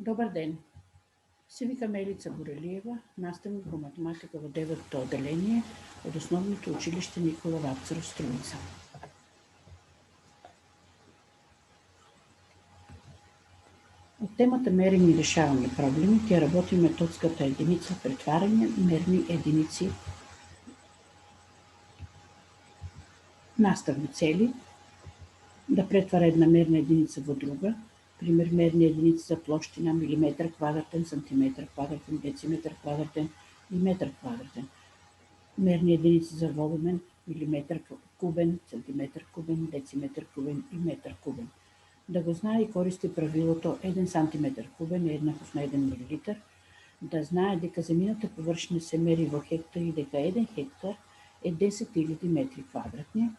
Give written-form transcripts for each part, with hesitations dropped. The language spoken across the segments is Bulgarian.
Добар ден! Се викам Елица Горелиева, наставник по математика в 9-то отделение от Основното училище Никола Вапцаров, Струмица. От темата мерене и решаване проблеми тя работи методската единица претваряне мерни единици наставни цели, да претваря една мерна единица во друга, пример мерни единици за площина милиметър квадратен, сантиметър квадратен, дециметър квадратен и метър квадратен. Мерни единици за волумен, милиметър кубен, сантиметър кубен, дециметър кубен и метър кубен. Да го знае и користи правилото 1 сантиметър кубен е еднаков на 1 милилитър, да знае дека земјината површина се мери во хектари и дека 1 хектар е 10.000 метри квадратни,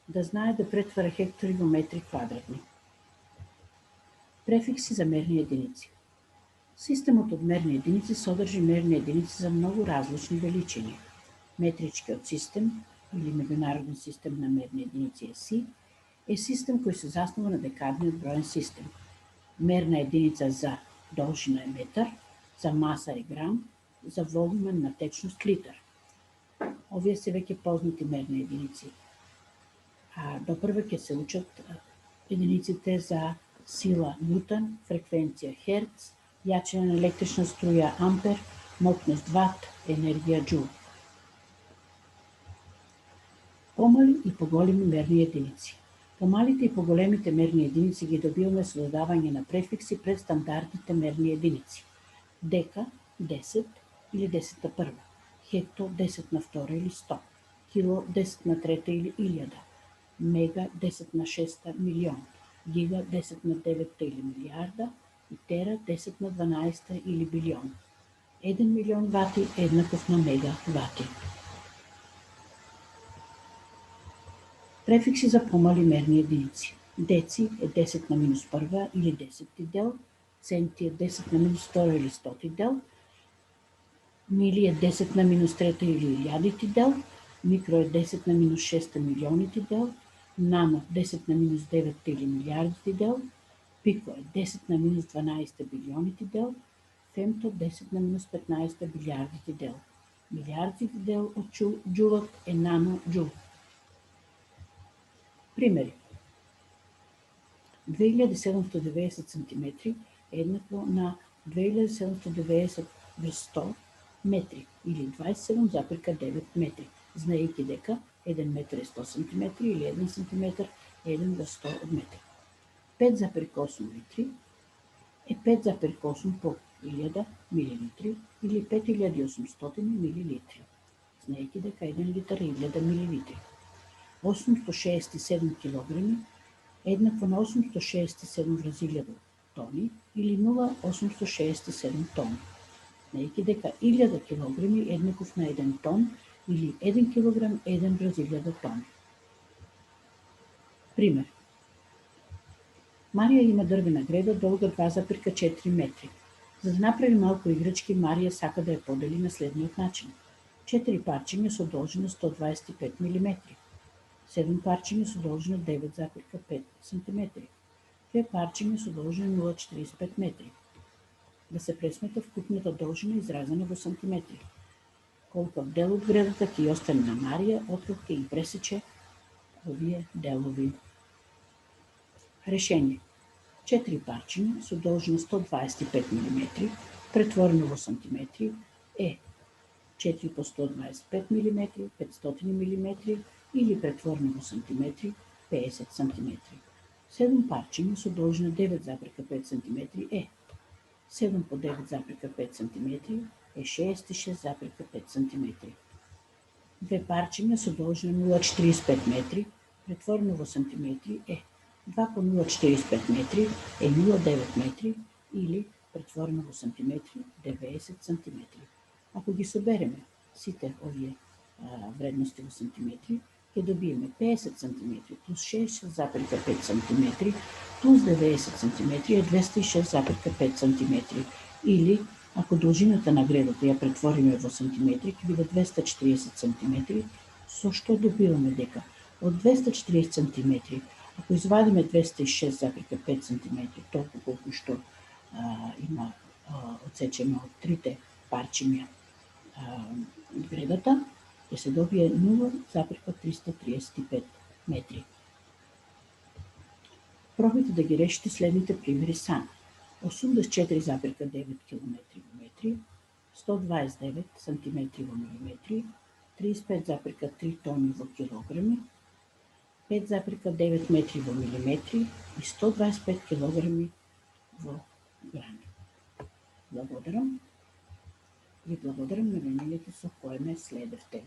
да знае да претвара хектари во метри квадратни. Префикси за мерни единици. Системот од мерни единици содржи мерни единици за многу различни величини. Метричкиот систем или меѓународен систем на мерни единици СИ е систем кој се заснова на декадниот броен систем. Мерна единица за должина е метар, за маса е грам, за волумен на течност литар. Овие се веќе познати мерни единици. Допрва ќе се учат единиците за сила Ньютон, фреквенција Херц, јачина на електрична струја Ампер, мокност Ват, енергија Джул. Помали и поголеми мерни единици. Помалите и поголемите мерни единици ги добиваме со додавање на префикси пред стандардните мерни единици. Дека 10 или 10 на прва, хекто 10 на втора или 100, кило 10 на трета или 1000, мега 10 на шеста милион, гига 10 на 9 или милиарда и тера 10 на 12 или билион. 1 милион вати е еднаков на мега вати. Префикси за помали мерни единици. Деци е 10 на минус прва или 10 дел, центи е 10 на минус втора или 100 дел, мили е 10 на минус трета или илјадити дел, микро е 10 на минус шеста милионити дел, нано 10 на минус 9 или милиардити дел, пико е 10 на минус 12 билионити дел, фемто 10 на минус 15 билиардити дел. Милиардити дел од джулот е нано джул. Примери. 2790 см е еднакво на 2790 врз 100 метри или 27,9 метри, знаејќи дека 1 метр е 100 см или 1 см е 1 врз 100 од метри. 5,8 литри е 5,8 по 1000 милилитри или 5800 милилитри, знаејќи дека 1 литар е 1000 милилитри. 867 килограми е еднакво на 867 врз 1000 тони или 0,867 тони. Знаејќи дека 1000 килограми е еднаков на 1 тон или 1 килограм е 1 врз 1000 тони. Пример. Марија има дрвена греда долга 2,4 метри. За да направи малку играчки, Марија сака да ја подели на следниот начин. 4 парчиња со должина 125 мм. 7 парчиња со должина 9,5 см. 2 парчиња со должина 0,45 метри. Да се пресмета вкупната должина изразена во сантиметри. Колкав дел од гредата ќе ја остане на Марија, откако ќе ги пресече овие делови. Решение. 4 парчиња со должина 125 мм, претворено во сантиметри, е 4 по 125 мм, 500 мм или претворено во сантиметри, 50 см. 7 парчиња со должина 9,5 см е 7 по 9,5 см е 66,5 см. 2 парчиња со должина 0,45 метри, претворено во сантиметри е 2 по 0,45 метри е 0,9 метри или претворено во сантиметри 90 сантиметри. Ако ги собереме сите овие вредности во сантиметри, ќе добиеме 50 см плюс 66,5 см плюс 90 см е 206,5 см или, ако должината на гредата ја претвориме во сантиметри, ќе биде 240 см, со што добиваме дека од 240 см, ако извадиме 206,5 см, толку колку што има отсечено от трите парчиња од гредата, ќе се добие 0,335 метри. Пробайте да ги решите следните примери сами. 84,9 км во метри, 129 см во милиметри, 35,3 тони во килограми, 5,9 метри во милиметри и 125 килограми во грами. Благодарам. Ви благодарам на вниманието со кое ме следевте.